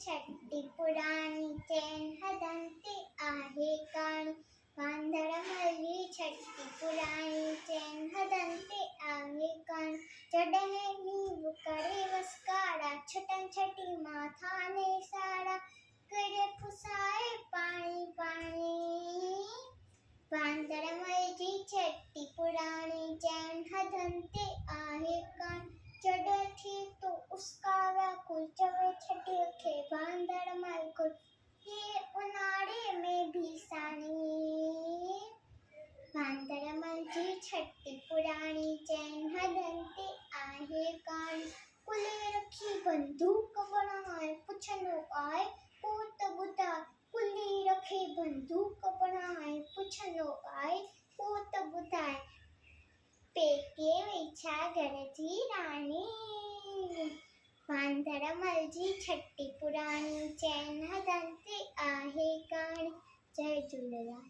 छटी पुराणी चैन हदंती आहे कान वांदड़मली छटी पुराणी चैन हदंती आहे कान चढ़े नींव करे वसकाड़ा छटन छटी माथा ने साड़ा करे फुसाए पानी पानी वांदड़मली छटी पुराणी चैन हदंती आहे कान चढ़े थी तो उसका व्याकुल चवे छठी रखे वांदड़मल को ये उनाड़े में भी सानी वांदड़मल जी छठी पुराणी चैन हदंती आहे कान कुले रखी बंदूक बनाए पुछनो आए पोत बुधा कुली रखी बंदूक बनाए पुछनो आए पोत बुधाए पेके वेछा घर जी रानी वांदड़मल जी छठी पुराणी चैन हदंती आहे कान। जय झूलेलाल।